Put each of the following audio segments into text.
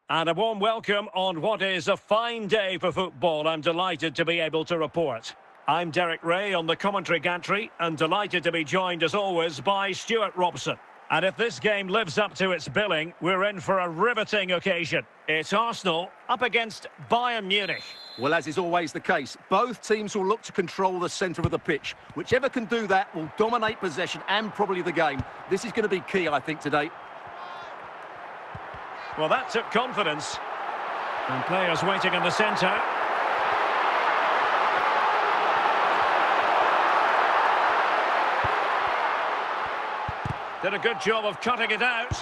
And a warm welcome on what is a fine day for football. I'm delighted to be able to report. I'm Derek Ray on the commentary gantry and delighted to be joined as always by Stuart Robson. And if this game lives up to its billing, we're in for a riveting occasion. It's Arsenal up against Bayern Munich. Well, as is always the case, both teams will look to control the centre of the pitch. Whichever can do that will dominate possession and probably the game. This is going to be key, I think, today. Well, that took confidence. And players waiting in the centre. Did a good job of cutting it out.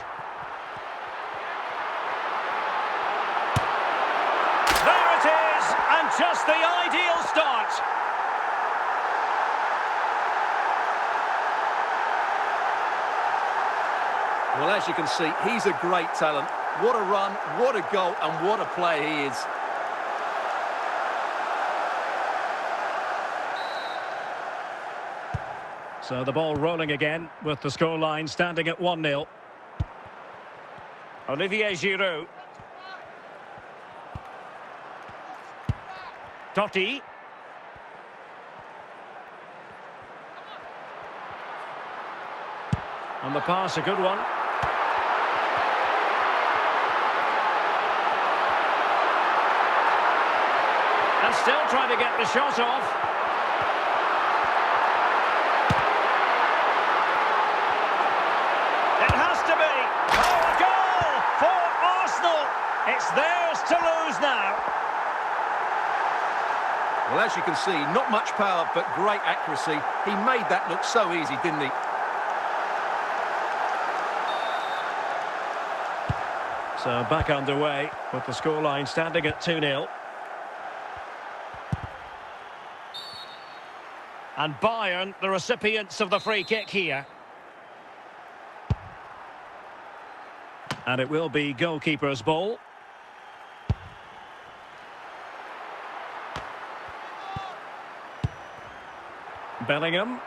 There it is! And just the ideal start. Well, as you can see, he's a great talent. What a run, what a goal, and what a player he is. So the ball rolling again with the scoreline standing at 1-0. Olivier Giroud. Totti. And the pass, a good one. And still trying to get the shot off. It has to be. Oh, a goal for Arsenal. It's theirs to lose now. Well, as you can see, not much power, but great accuracy. He made that look so easy, didn't he? So back underway with the scoreline standing at 2-0. And Bayern, the recipients of the free kick here. And it will be goalkeeper's ball. Bellingham.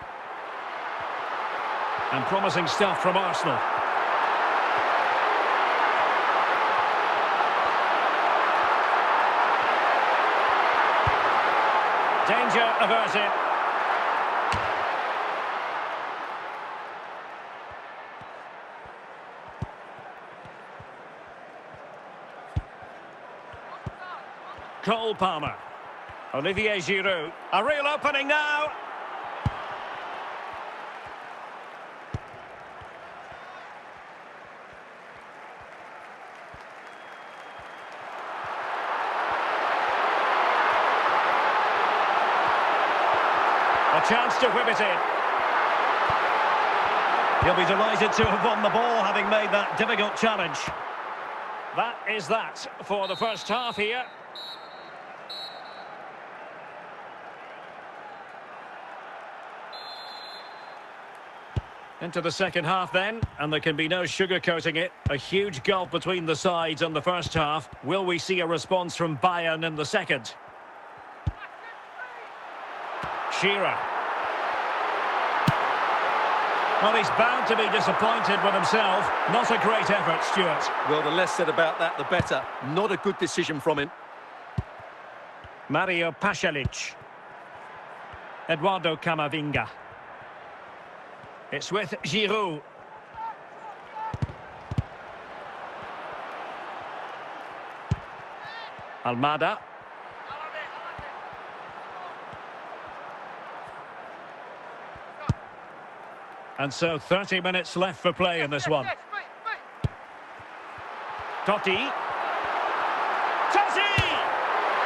And promising stuff from Arsenal. Danger averted. Cole Palmer. Olivier Giroud. A real opening now. A chance to whip it in. He'll be delighted to have won the ball, having made that difficult challenge. That is that for the first half here. Into the second half then, and there can be no sugarcoating it. A huge gulf between the sides in the first half. Will we see a response from Bayern in the second? Shearer. Well, he's bound to be disappointed with himself. Not a great effort, Stuart. Well, the less said about that, the better. Not a good decision from him. Mario Pasalic. Eduardo Camavinga. It's with Giroud. Almada. And so 30 minutes left for play in this one. Totti. Totti!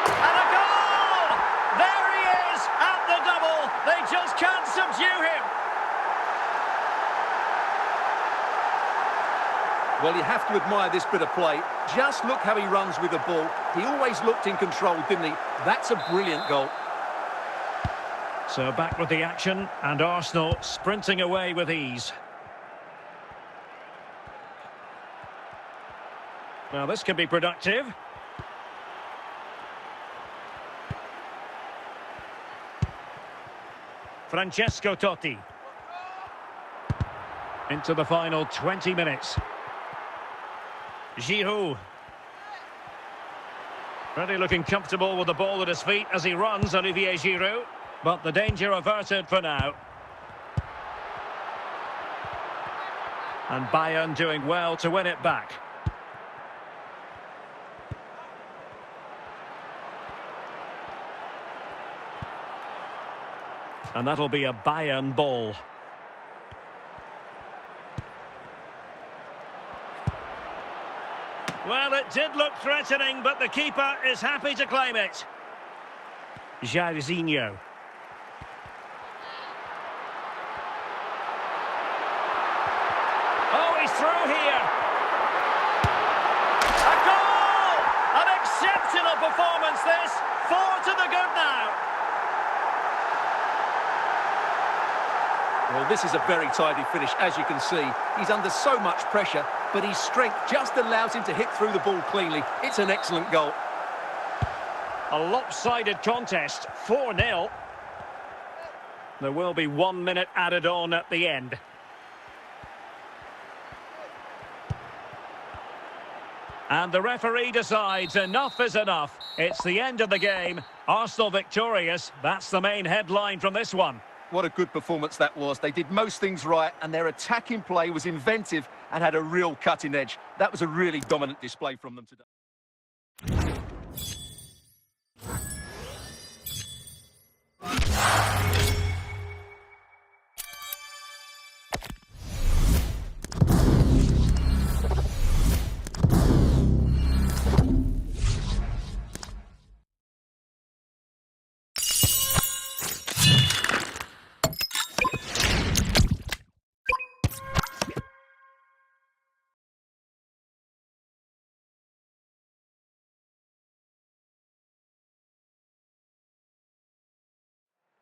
And a goal! There he is at the double. They just can't subdue him. Well, you have to admire this bit of play. Just look how he runs with the ball. He always looked in control, didn't he? That's a brilliant goal. So back with the action, and Arsenal sprinting away with ease. Now this could be productive. Francesco Totti. Into the final 20 minutes. Giroud. Really looking comfortable with the ball at his feet as he runs, Olivier Giroud. But the danger averted for now. And Bayern doing well to win it back. And that'll be a Bayern ball. Well, it did look threatening, but the keeper is happy to claim it. Jairzinho. Oh, he's through here. A goal! An exceptional performance, this. 4 to the good now. Well, this is a very tidy finish, as you can see. He's under so much pressure, but his strength just allows him to hit through the ball cleanly. It's an excellent goal. A lopsided contest, 4-0. There will be 1 minute added on at the end. And the referee decides enough is enough. It's the end of the game. Arsenal victorious. That's the main headline from this one. What a good performance that was. They did most things right, and their attacking play was inventive and had a real cutting edge. That was a really dominant display from them today.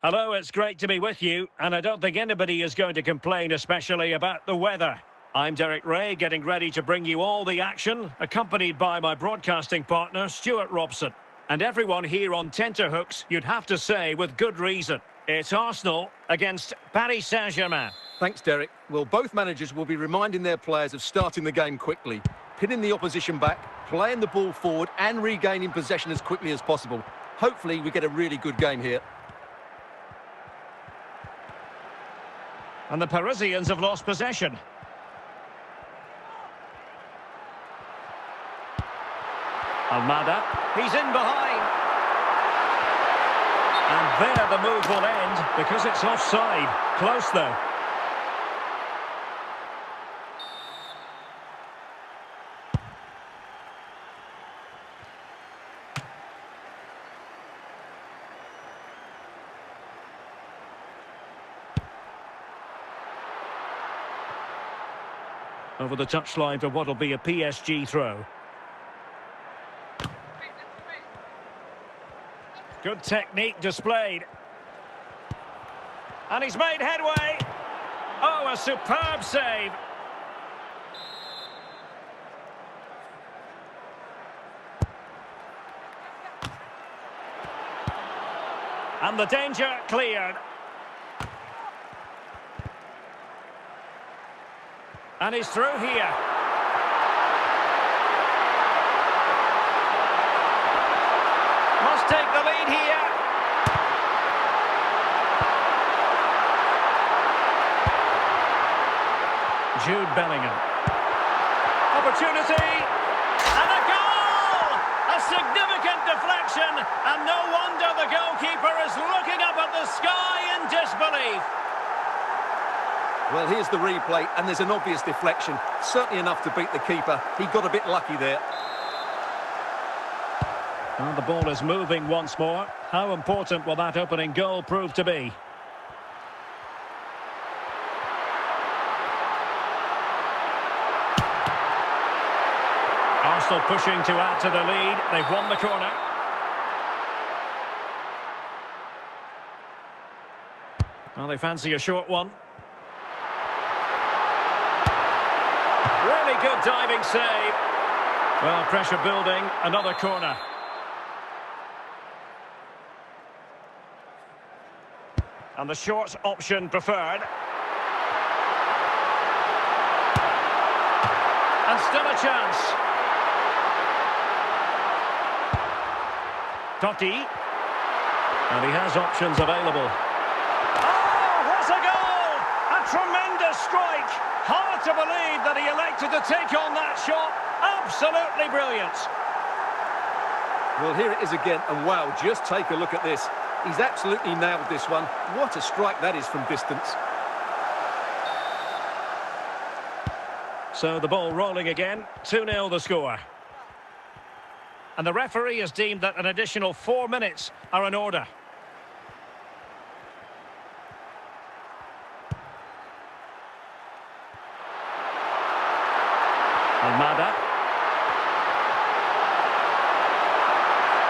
Hello, it's great to be with you, and I don't think anybody is going to complain, especially about the weather. I'm Derek Ray, getting ready to bring you all the action, accompanied by my broadcasting partner, Stuart Robson. And everyone here on tenterhooks, you'd have to say, with good reason. It's Arsenal against Paris Saint-Germain. Thanks, Derek. Well, both managers will be reminding their players of starting the game quickly, pinning the opposition back, playing the ball forward, and regaining possession as quickly as possible. Hopefully, we get a really good game here. And the Parisians have lost possession. Almada, he's in behind. And there the move will end because it's offside. Close though. Over the touchline for what will be a PSG throw. Good technique displayed. And he's made headway. Oh, a superb save. And the danger cleared. And he's through here. Must take the lead here. Jude Bellingham. Opportunity. And a goal! A significant deflection. And no wonder the goalkeeper is looking up at the sky in disbelief. Well, here's the replay, and there's an obvious deflection. Certainly enough to beat the keeper. He got a bit lucky there. Well, the ball is moving once more. How important will that opening goal prove to be? Arsenal pushing to add to the lead. They've won the corner. Well, they fancy a short one. Really good diving save. Well, pressure building, another corner. And the short option preferred. And still a chance. Totti. And he has options available. Oh, what a goal! A tremendous strike. Hard to believe that he elected to take on that shot. Absolutely brilliant. Well, here it is again, and wow, just take a look at this. He's absolutely nailed this one. What a strike that is from distance. So the ball rolling again, 2-0 the score. And the referee has deemed that an additional 4 minutes are in order. Almada.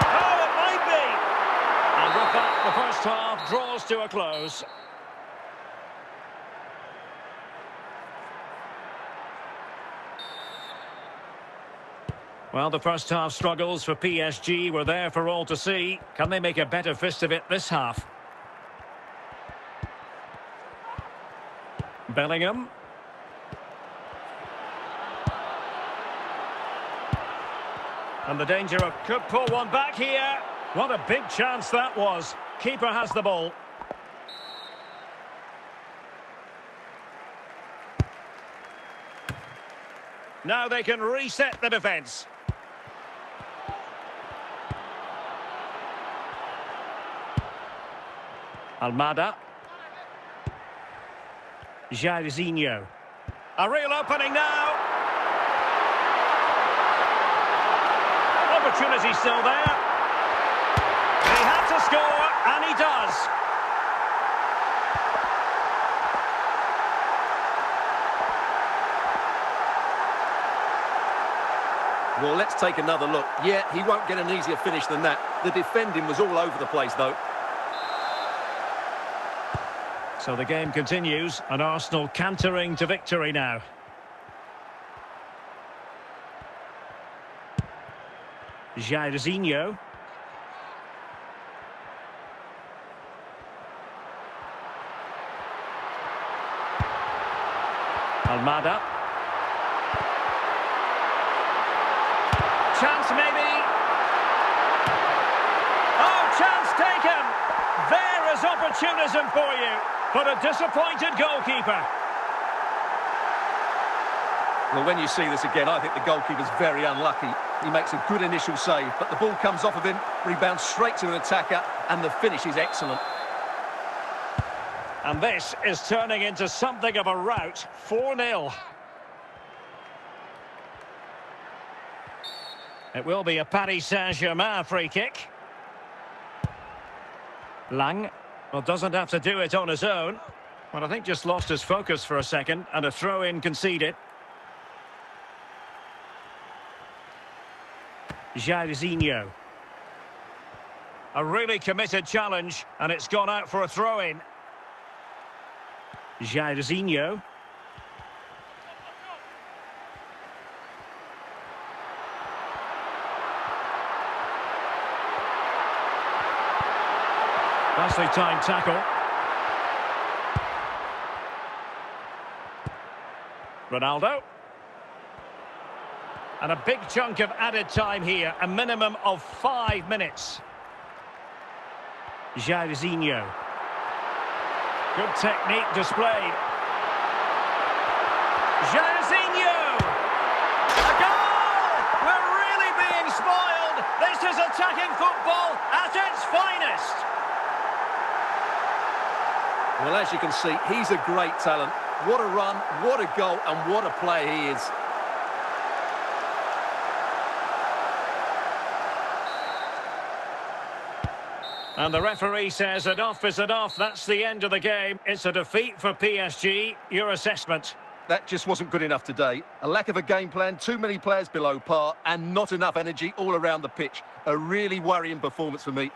Oh, it might be! And with that, the first half draws to a close. Well, the first half struggles for PSG were there for all to see. Can they make a better fist of it this half? Bellingham. And the danger of could pull one back here. What a big chance that was. Keeper has the ball. Now they can reset the defence. Almada. Jairzinho. A real opening now. Opportunity still there. He had to score, and he does. Well, let's take another look. Yeah, he won't get an easier finish than that. The defending was all over the place, though. So the game continues, and Arsenal cantering to victory now. Jairzinho. Almada. Chance maybe. Oh, chance taken. There is opportunism for you, but a disappointed goalkeeper. Well, when you see this again, I think the goalkeeper's very unlucky. He makes a good initial save, but the ball comes off of him, rebounds straight to an attacker, and the finish is excellent. And this is turning into something of a rout, 4-0. It will be a Paris Saint-Germain free kick. Lang, well, doesn't have to do it on his own. Well, I think just lost his focus for a second, and a throw-in conceded. Jairzinho. A really committed challenge, and it's gone out for a throw-in. Jairzinho. Nicely timed tackle. Ronaldo. And a big chunk of added time here, a minimum of 5 minutes. Jairzinho. Good technique displayed. Jairzinho! A goal! We're really being spoiled. This is attacking football at its finest. Well, as you can see, he's a great talent. What a run, what a goal, and what a player he is. And the referee says enough is enough. That's the end of the game. It's a defeat for PSG. Your assessment? That just wasn't good enough today. A lack of a game plan, too many players below par, and not enough energy all around the pitch. A really worrying performance for me.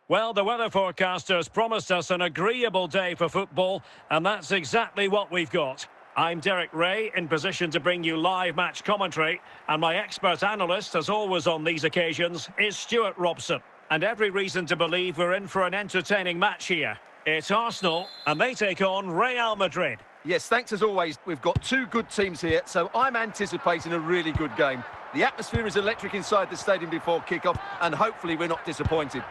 Well, the weather forecasters promised us an agreeable day for football, and that's exactly what we've got. I'm Derek Ray, in position to bring you live match commentary, and my expert analyst, as always on these occasions, is Stuart Robson. And every reason to believe we're in for an entertaining match here. It's Arsenal, and they take on Real Madrid. Yes, thanks as always. We've got two good teams here, so I'm anticipating a really good game. The atmosphere is electric inside the stadium before kick-off, and hopefully we're not disappointed.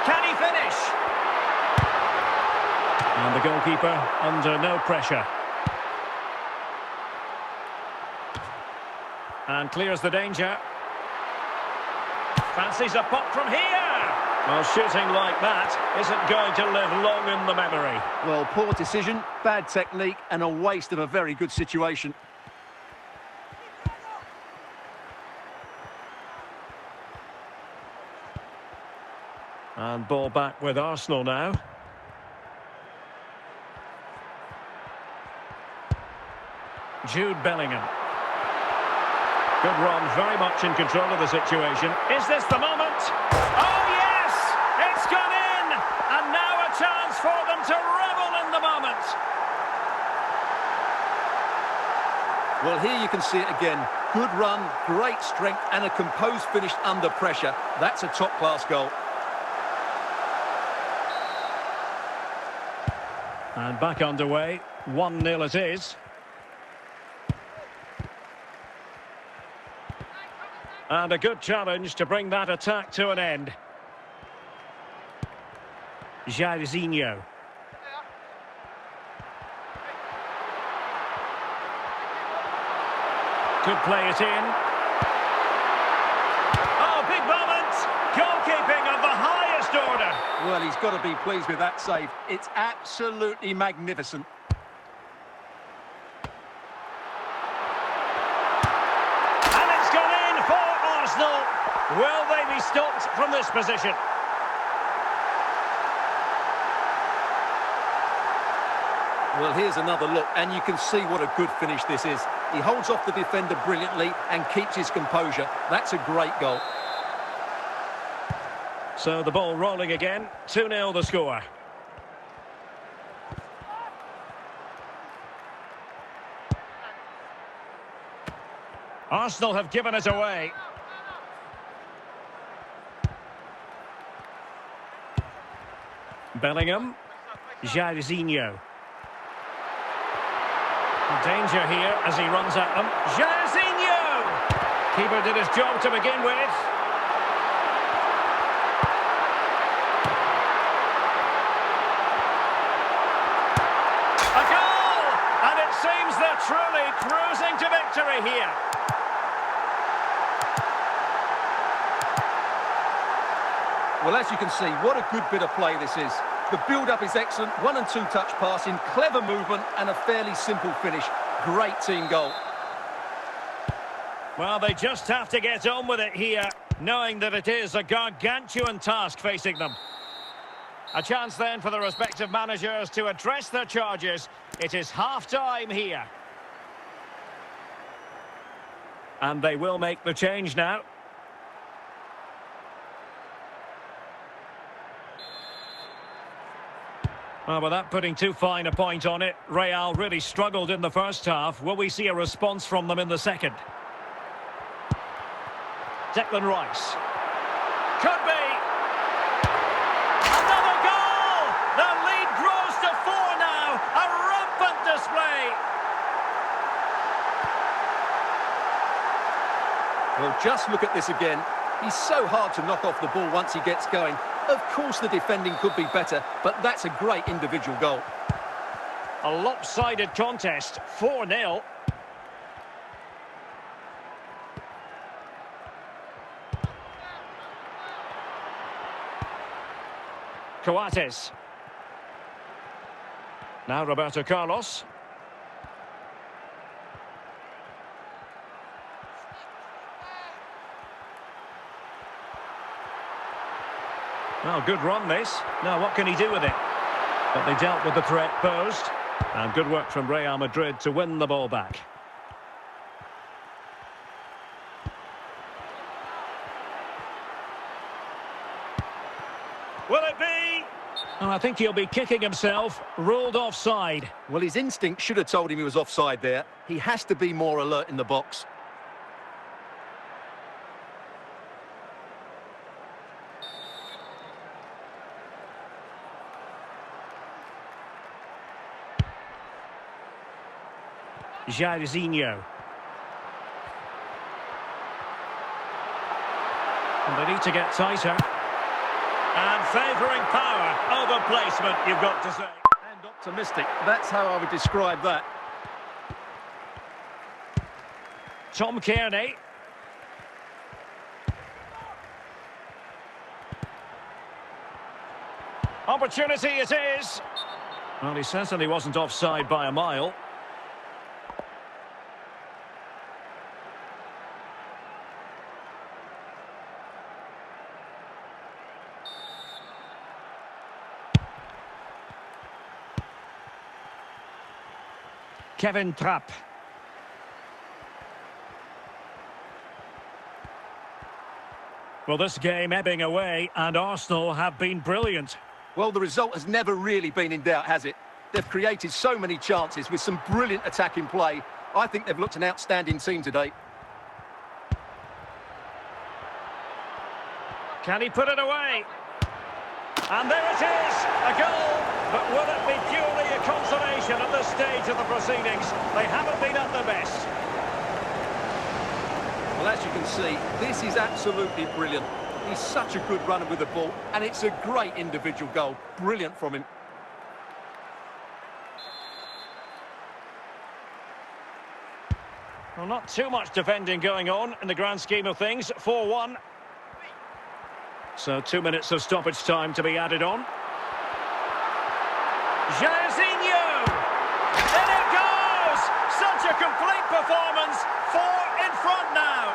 Can he finish? And the goalkeeper under no pressure. And clears the danger. Fancies a pop from here. Well, shooting like that isn't going to live long in the memory. Well, poor decision, bad technique, and a waste of a very good situation. And ball back with Arsenal now. Jude Bellingham. Good run, very much in control of the situation. Is this the moment? Oh, yes! It's gone in! And now a chance for them to revel in the moment. Well, here you can see it again. Good run, great strength, and a composed finish under pressure. That's a top-class goal. And back underway. 1-0 it is. And a good challenge to bring that attack to an end. Jairzinho. Could play it in. Oh, big moment! Goalkeeping of the highest order. Well, he's got to be pleased with that save. It's absolutely magnificent. And it's gone in for Arsenal. Will they be stopped from this position? Well, here's another look, and you can see what a good finish this is. He holds off the defender brilliantly and keeps his composure. That's a great goal. So the ball rolling again. 2-0 the score. Arsenal have given it away. Bellingham. Jairzinho. Danger here as he runs at them. Jairzinho! Keeper did his job to begin with. A goal! And it seems they're truly cruising to victory here. Well, as you can see, what a good bit of play this is. The build-up is excellent, 1- and 2-touch passing, clever movement and a fairly simple finish. Great team goal. Well, they just have to get on with it here, knowing that it is a gargantuan task facing them. A chance then for the respective managers to address their charges. It is half-time here. And they will make the change now. Well, without putting too fine a point on it, Real really struggled in the first half. Will we see a response from them in the second? Declan Rice. Could be. Another goal! The lead grows to 4 now. A rampant display. Well, just look at this again. He's so hard to knock off the ball once he gets going. Of course the defending could be better, but that's a great individual goal. A lopsided contest, 4-0. Coates. Now Roberto Carlos. Well, good run this. Now what can he do with it? But they dealt with the threat posed. And good work from Real Madrid to win the ball back. And I think he'll be kicking himself, ruled offside. Well, his instinct should have told him he was offside there. He has to be more alert in the box. Jairzinho. And they need to get tighter. And favouring power over placement, you've got to say. And optimistic. That's how I would describe that. Tom Kearney. Opportunity it is. Well, he certainly wasn't offside by a mile. Kevin Trapp. Well, this game ebbing away, and Arsenal have been brilliant. Well, the result has never really been in doubt, has it? They've created so many chances with some brilliant attacking play. I think they've looked an outstanding team today. Can he put it away? And there it is, a goal. But will it be purely a consolation at this stage of the proceedings? They haven't been at their best. Well, as you can see, this is absolutely brilliant. He's such a good runner with the ball, and it's a great individual goal. Brilliant from him. Well, not too much defending going on in the grand scheme of things. 4-1. So 2 minutes of stoppage time to be added on. Jairzinho! In it goes! Such a complete performance. 4 in front now.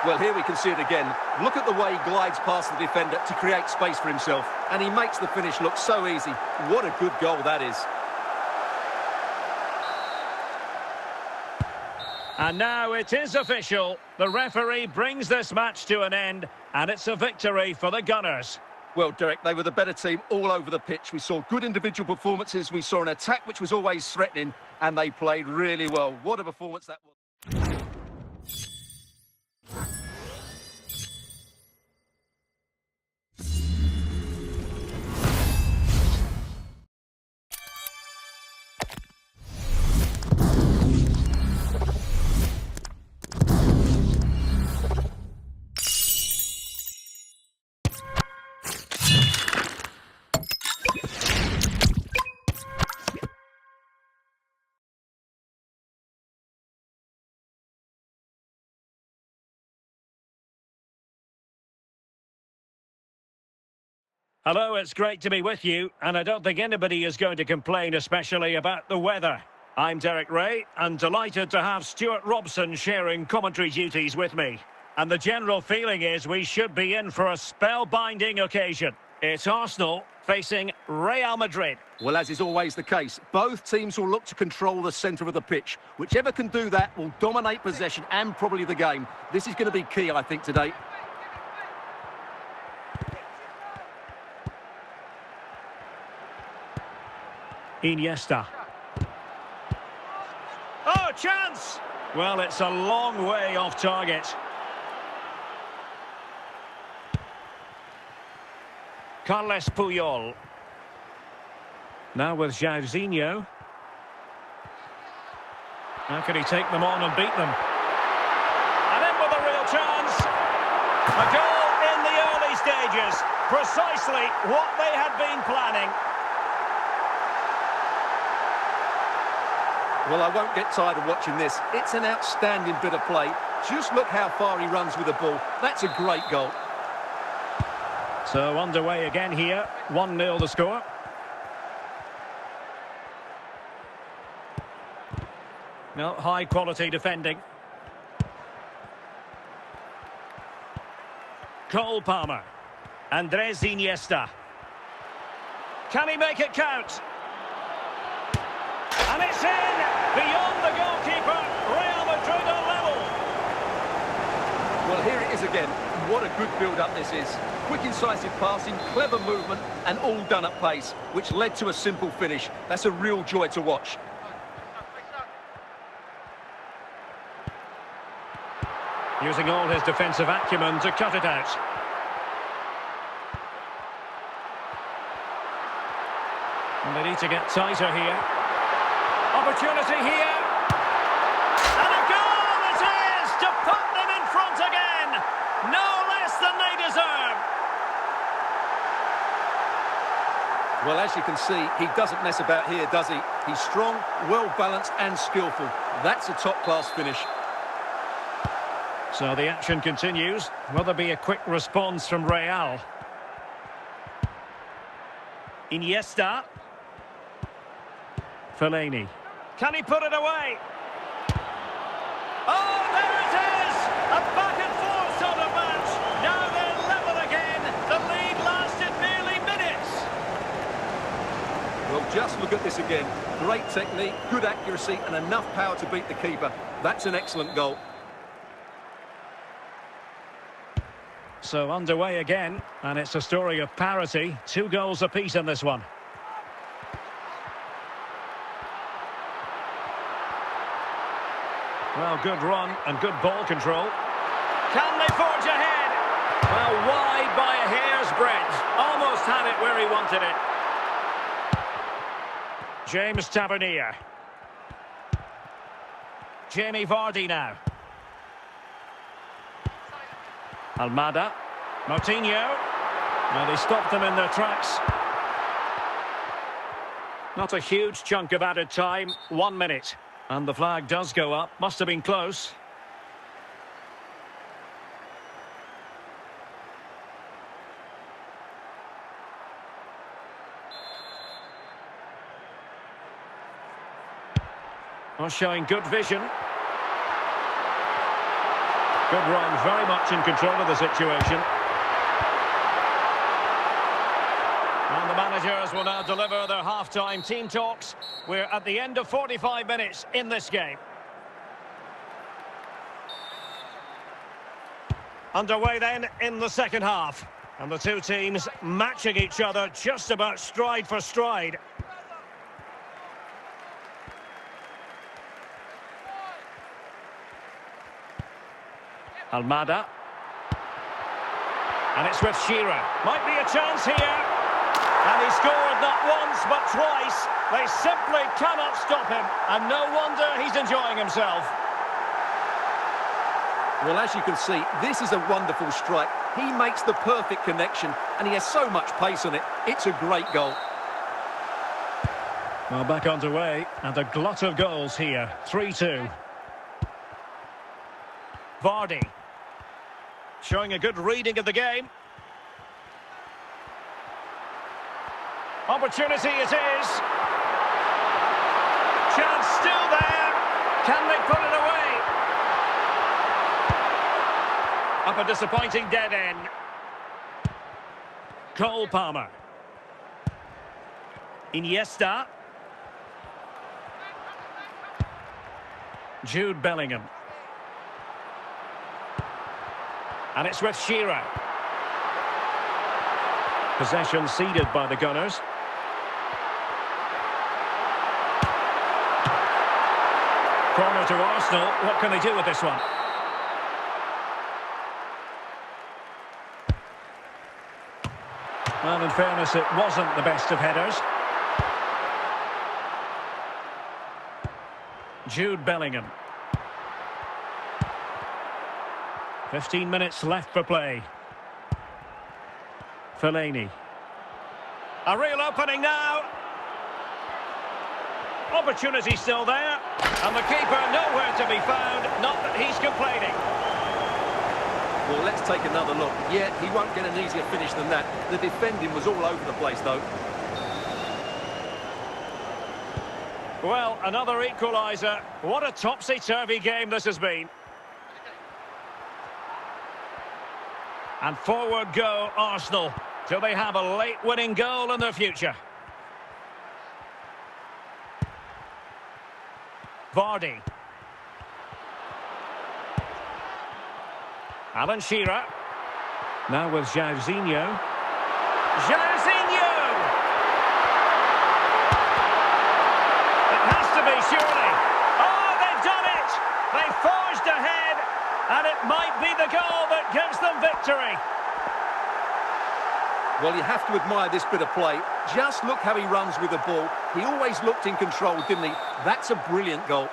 Well, here we can see it again. Look at the way he glides past the defender to create space for himself. And he makes the finish look so easy. What a good goal that is. And now it is official. The referee brings this match to an end, and it's a victory for the Gunners. Well, Derek, they were the better team all over the pitch. We saw good individual performances. We saw an attack which was always threatening, and they played really well. What a performance that was. Hello, it's great to be with you, and I don't think anybody is going to complain, especially about the weather. I'm Derek Ray, and delighted to have Stuart Robson sharing commentary duties with me. And the general feeling is we should be in for a spellbinding occasion. It's Arsenal facing Real Madrid. Well, as is always the case, both teams will look to control the centre of the pitch. Whichever can do that will dominate possession and probably the game. This is going to be key, I think, today. Iniesta. Oh, chance! Well, it's a long way off target. Carles Puyol. Now with Jairzinho. How can he take them on and beat them? And in with a real chance. A goal in the early stages. Precisely what they had been planning. Well, I won't get tired of watching this. It's an outstanding bit of play. Just look how far he runs with the ball. That's a great goal. So underway again here. 1-0 the score. No, high quality defending. Cole Palmer. Andres Iniesta. Can he make it count? And it's in! Beyond the goalkeeper, Real Madrid are level. Well, here it is again. What a good build-up this is. Quick, incisive passing, clever movement, and all done at pace, which led to a simple finish. That's a real joy to watch. Using all his defensive acumen to cut it out. And they need to get tighter here. Opportunity here. And a goal it is to put them in front again. No less than they deserve. Well, as you can see, he doesn't mess about here, does he? He's strong, well-balanced and skillful. That's a top-class finish. So the action continues. Will there be a quick response from Real? Iniesta. Fellaini. Can he put it away? Oh, there it is! A back-and-forth sort of match. Now they're level again. The lead lasted merely minutes. Well, just look at this again. Great technique, good accuracy and enough power to beat the keeper. That's an excellent goal. So underway again, and it's a story of parity. 2 goals apiece in this one. Well, good run and good ball control. Can they forge ahead? Well, wide by a hair's breadth. Almost had it where he wanted it. James Tavernier. Jamie Vardy now. Almada. Moutinho. Now they stopped them in their tracks. Not a huge chunk of added time. 1 minute. And the flag does go up. Must have been close. Well, showing good vision. Good run, very much in control of the situation. And the managers will now deliver their half-time team talks. We're at the end of 45 minutes in this game. Underway then in the second half. And the two teams matching each other just about stride for stride. Almada. And it's with Shearer. Might be a chance here. And he scored not once but twice. They simply cannot stop him. And no wonder he's enjoying himself. Well, as you can see, this is a wonderful strike. He makes the perfect connection and he has so much pace on it. It's a great goal. Well, back underway and a glut of goals here. 3-2. Vardy. Showing a good reading of the game. Opportunity it is. Chance still there. Can they put it away? Up a disappointing dead end. Cole Palmer. Iniesta. Jude Bellingham. And it's with Shearer. Possession ceded by the Gunners. Corner to Arsenal. What can they do with this one? Well, in fairness, it wasn't the best of headers. Jude Bellingham. 15 minutes left for play. Fellaini. A real opening now. Opportunity still there. And the keeper nowhere to be found. Not that he's complaining. Well, let's take another look. Yeah, he won't get an easier finish than that. The defending was all over the place, though. Well, another equaliser. What a topsy-turvy game this has been. And forward go Arsenal. Do they have a late winning goal in their future? Vardy. Alan Shearer. Now with Jairzinho. Jairzinho! It has to be, surely. Oh, they've done it! They forged ahead, and it might be the goal that gives them victory. Well, you have to admire this bit of play. Just look how he runs with the ball. He always looked in control, didn't he? That's a brilliant goal.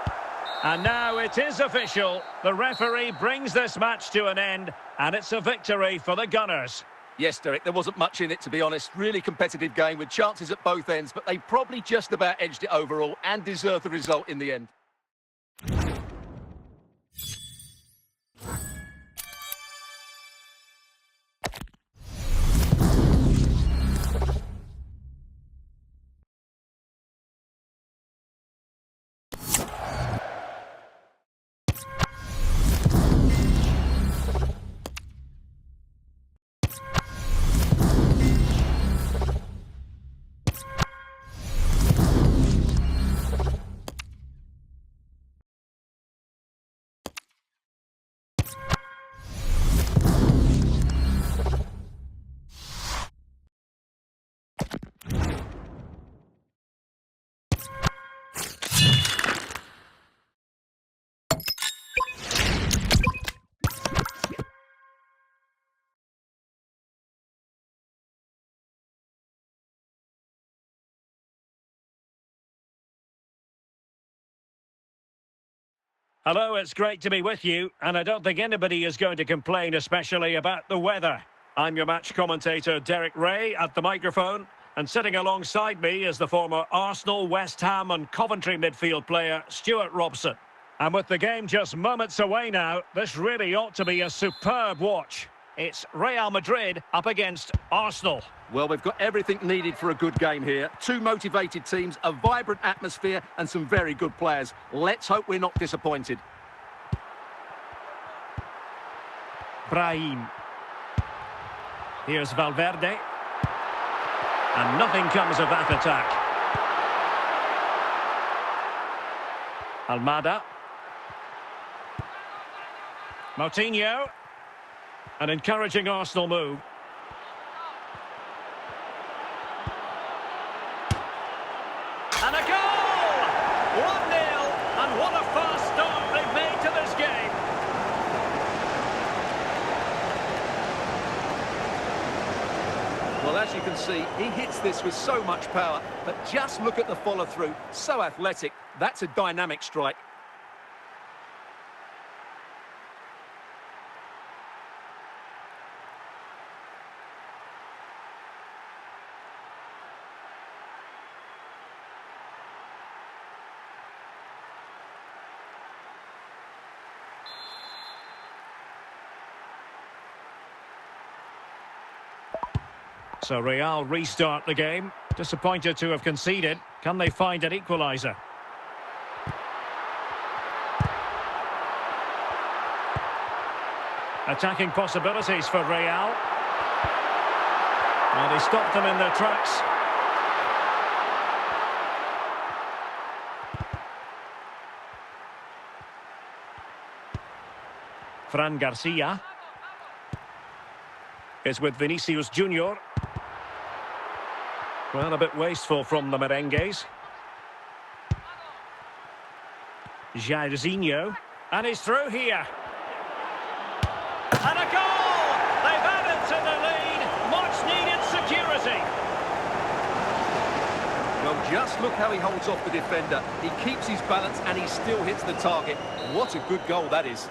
And now it is official. The referee brings this match to an end, and it's a victory for the Gunners. Yes, Derek, there wasn't much in it, to be honest. Really competitive game with chances at both ends, but they probably just about edged it overall and deserved the result in the end. Hello, it's great to be with you, and I don't think anybody is going to complain, especially about the weather. I'm your match commentator, Derek Ray, at the microphone, and sitting alongside me is the former Arsenal, West Ham and Coventry midfield player, Stuart Robson. And with the game just moments away now, this really ought to be a superb watch. It's Real Madrid up against Arsenal. Well, we've got everything needed for a good game here. Two motivated teams, a vibrant atmosphere and some very good players. Let's hope we're not disappointed. Brahim. Here's Valverde. And nothing comes of that attack. Almada. Moutinho. An encouraging Arsenal move. And a goal! 1-0, and what a fast start they've made to this game. Well, as you can see, he hits this with so much power, but just look at the follow-through. So athletic. That's a dynamic strike. So Real restart the game. Disappointed to have conceded. Can they find an equaliser? Attacking possibilities for Real. Well, they stopped them in their tracks. Fran Garcia is with Vinicius Junior. Well, a bit wasteful from the merengues. Jairzinho. And he's through here. And a goal! They've added to the lead. Much needed security. Well, just look how he holds off the defender. He keeps his balance and he still hits the target. What a good goal that is.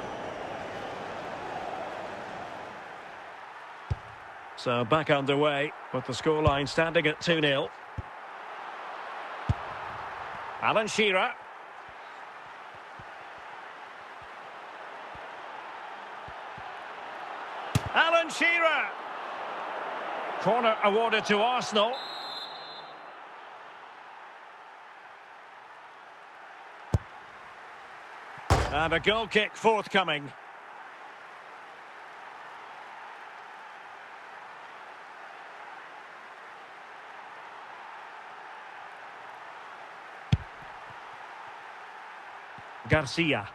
So back underway, with the scoreline standing at 2-0. Alan Shearer. Alan Shearer. Corner awarded to Arsenal. And a goal kick forthcoming. Garcia.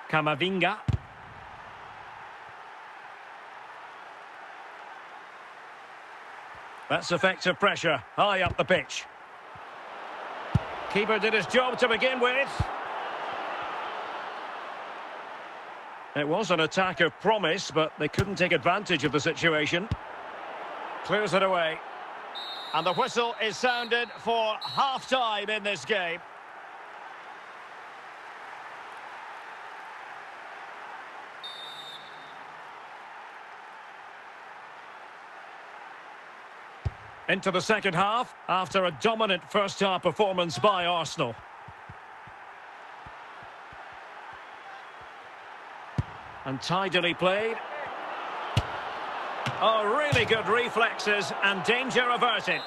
Camavinga. That's effective pressure, high up the pitch. Keeper did his job to begin with. It was an attack of promise, but they couldn't take advantage of the situation. Clears it away. And the whistle is sounded for half-time in this game. Into the second half, after a dominant first-half performance by Arsenal. And tidily played. Oh, really good reflexes and danger averted.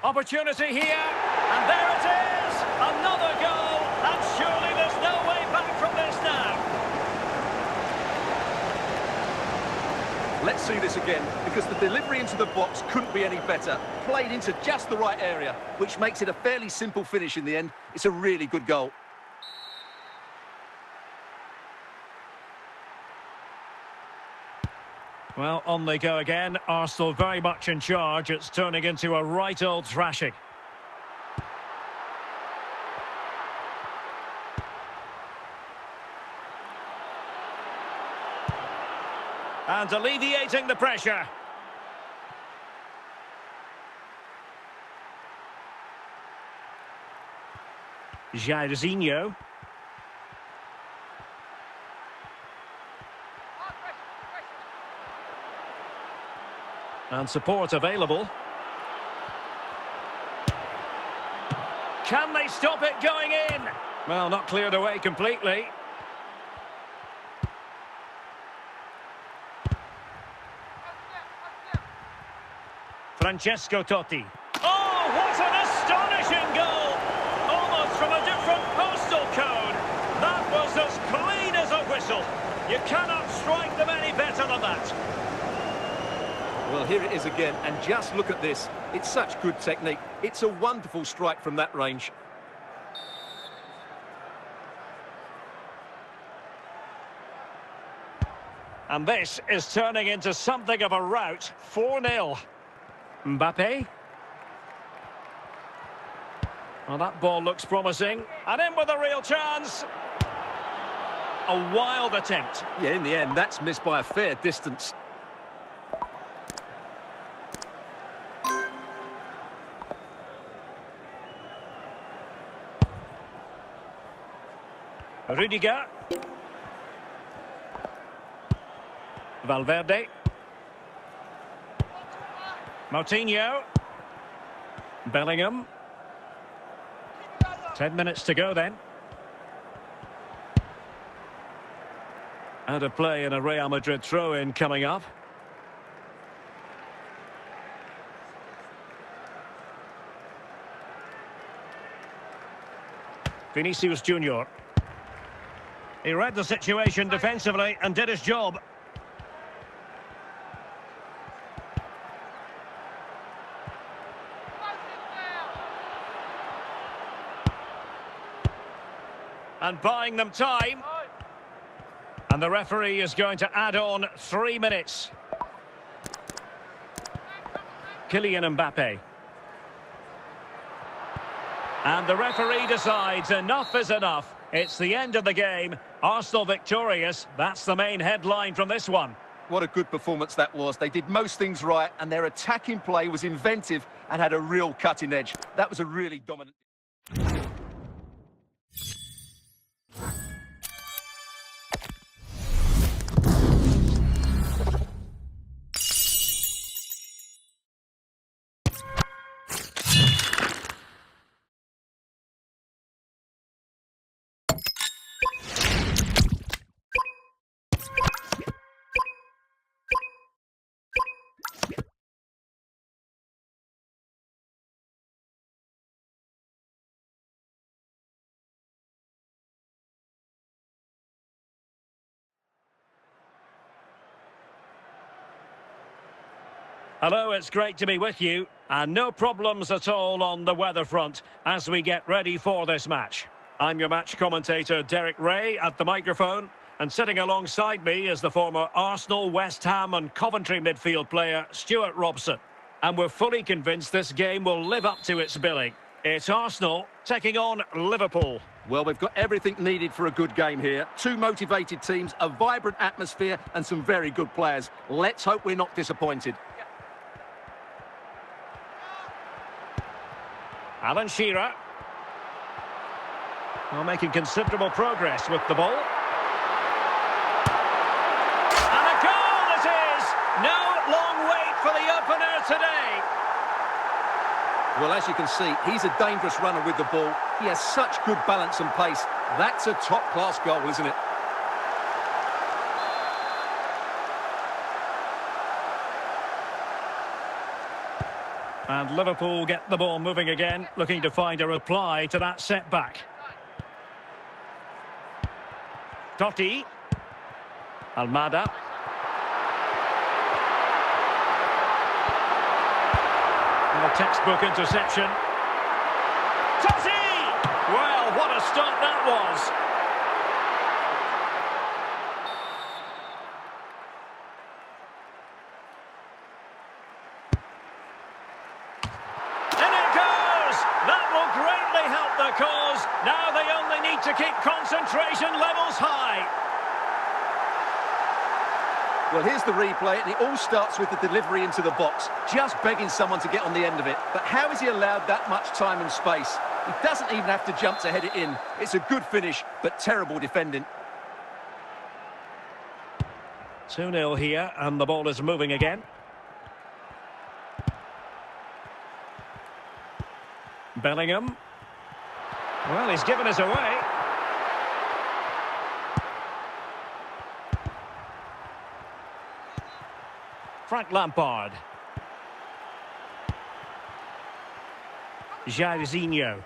Opportunity here, and there it is! Another goal, and surely there's no way back from this now. Let's see this again, because the delivery into the box couldn't be any better. Played into just the right area, which makes it a fairly simple finish in the end. It's a really good goal. Well, on they go again. Arsenal very much in charge. It's turning into a right old thrashing. And alleviating the pressure. Jairzinho. And support available. Can they stop it going in? Well, not cleared away completely. Francesco Totti. Oh, what an astonishing goal! Almost from a different postal code. That was as clean as a whistle. You cannot strike them any better than that. Well, here it is again, and just look at this. It's such good technique. It's a wonderful strike from that range. And this is turning into something of a rout. 4-0. Mbappe. Well, that ball looks promising. And in with a real chance. A wild attempt. Yeah, in the end, that's missed by a fair distance. Rudiger. Valverde. Moutinho. Bellingham. 10 minutes to go then. Out of play and a Real Madrid throw-in coming up. Vinicius Junior. He read the situation defensively and did his job. And buying them time. And the referee is going to add on 3 minutes. Kylian Mbappe. And the referee decides enough is enough. It's the end of the game. Arsenal victorious. That's the main headline from this one. What a good performance that was. They did most things right, and their attacking play was inventive and had a real cutting edge. That was a really dominant... Hello, it's great to be with you. And no problems at all on the weather front as we get ready for this match. I'm your match commentator, Derek Ray, at the microphone. And sitting alongside me is the former Arsenal, West Ham and Coventry midfield player, Stuart Robson. And we're fully convinced this game will live up to its billing. It's Arsenal taking on Liverpool. Well, we've got everything needed for a good game here. Two motivated teams, a vibrant atmosphere and some very good players. Let's hope we're not disappointed. Alan Shearer. Well, making considerable progress with the ball. And a goal it is! No long wait for the opener today. Well, as you can see, he's a dangerous runner with the ball. He has such good balance and pace. That's a top-class goal, isn't it? And Liverpool get the ball moving again, looking to find a reply to that setback. Totti. Almada. And a textbook interception. Totti! Well, what a stop that was. And it goes! That will greatly help the cause. Now they only need to keep concentration levels high. Well, here's the replay, and it all starts with the delivery into the box, just begging someone to get on the end of it. But how is he allowed that much time and space? He doesn't even have to jump to head it in. It's a good finish, but terrible defending. 2-0 here, and the ball is moving again. Bellingham. Well, he's given us away. Frank Lampard. Jairzinho.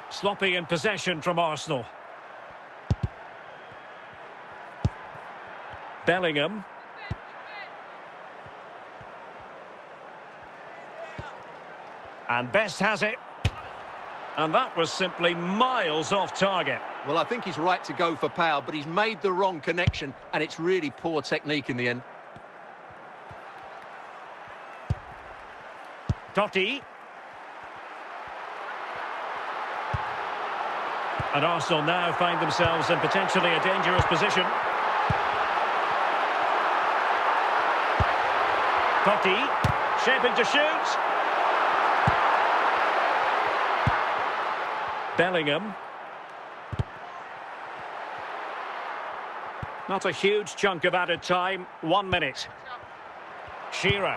Sloppy in possession from Arsenal. Bellingham. And Best has it. And that was simply miles off target. Well, I think he's right to go for power, but he's made the wrong connection, and it's really poor technique in the end. Totti. And Arsenal now find themselves in potentially a dangerous position. Totti, shaping to shoot. Bellingham. Not a huge chunk of added time. 1 minute. Shearer.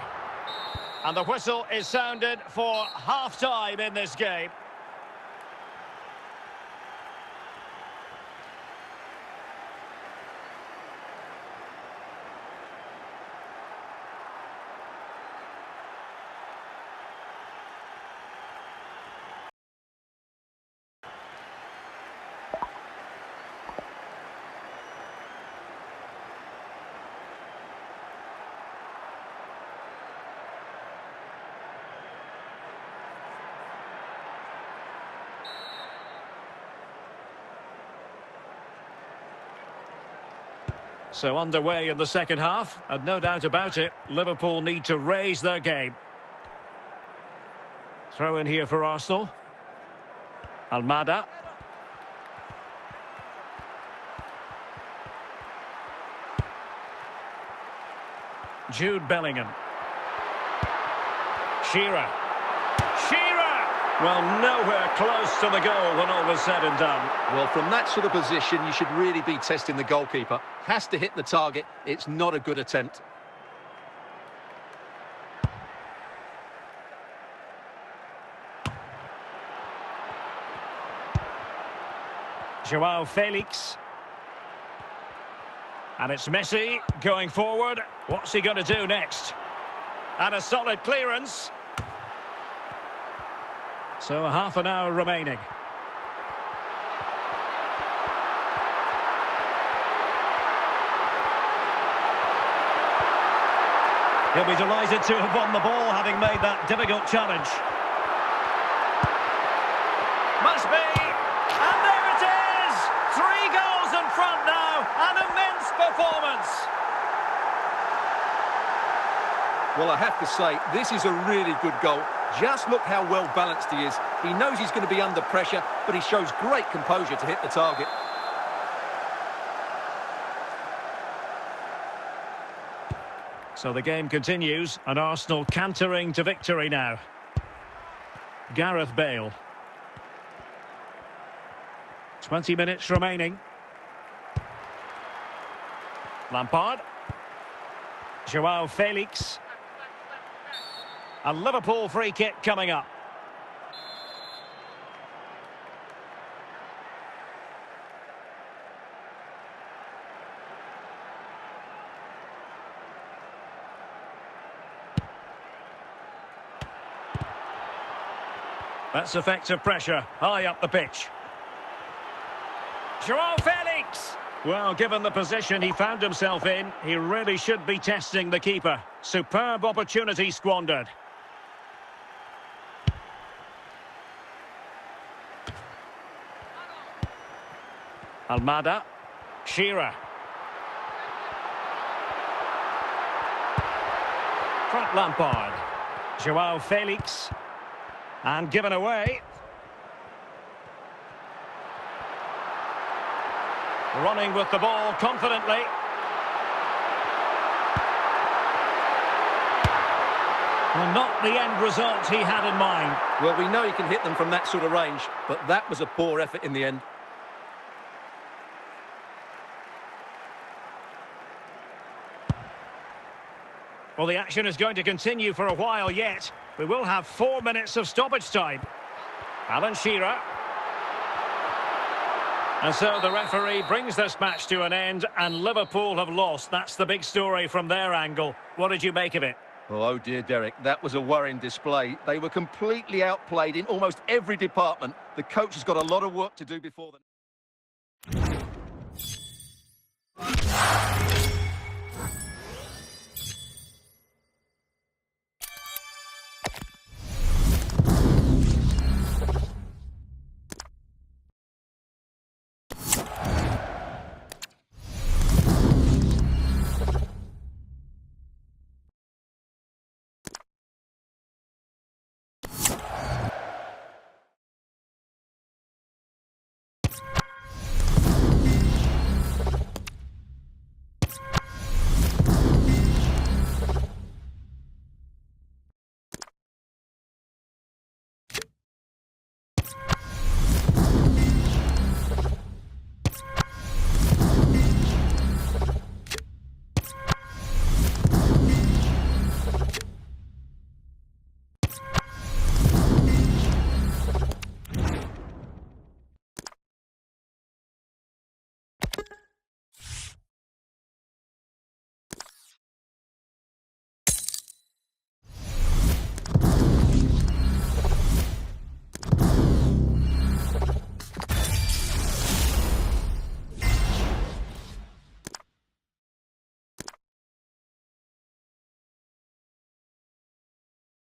And the whistle is sounded for half-time in this game. So underway in the second half, and no doubt about it, Liverpool need to raise their game. Throw in here for Arsenal. Almada. Jude Bellingham. Shearer. Well, nowhere close to the goal when all was said and done. Well, from that sort of position, you should really be testing the goalkeeper. Has to hit the target. It's not a good attempt. Joao Felix. And it's Messi going forward. What's he going to do next? And a solid clearance. So half an hour remaining. He'll be delighted to have won the ball, having made that difficult challenge. Must be. Well, I have to say, this is a really good goal. Just look how well balanced he is. He knows he's going to be under pressure, but he shows great composure to hit the target. So the game continues, and Arsenal cantering to victory now. Gareth Bale. 20 minutes remaining. Lampard. Joao Felix. A Liverpool free kick coming up. That's effective pressure, high up the pitch. Joao Felix! Well, given the position he found himself in, he really should be testing the keeper. Superb opportunity squandered. Almada. Shearer. Frank Lampard. Joao Felix. And given away. Running with the ball confidently. Well, not the end result he had in mind. Well, we know he can hit them from that sort of range, but that was a poor effort in the end. Well, the action is going to continue for a while yet. We will have 4 minutes of stoppage time. Alan Shearer. And so the referee brings this match to an end, and Liverpool have lost. That's the big story from their angle. What did you make of it? Oh dear, Derek, that was a worrying display. They were completely outplayed in almost every department. The coach has got a lot of work to do before them.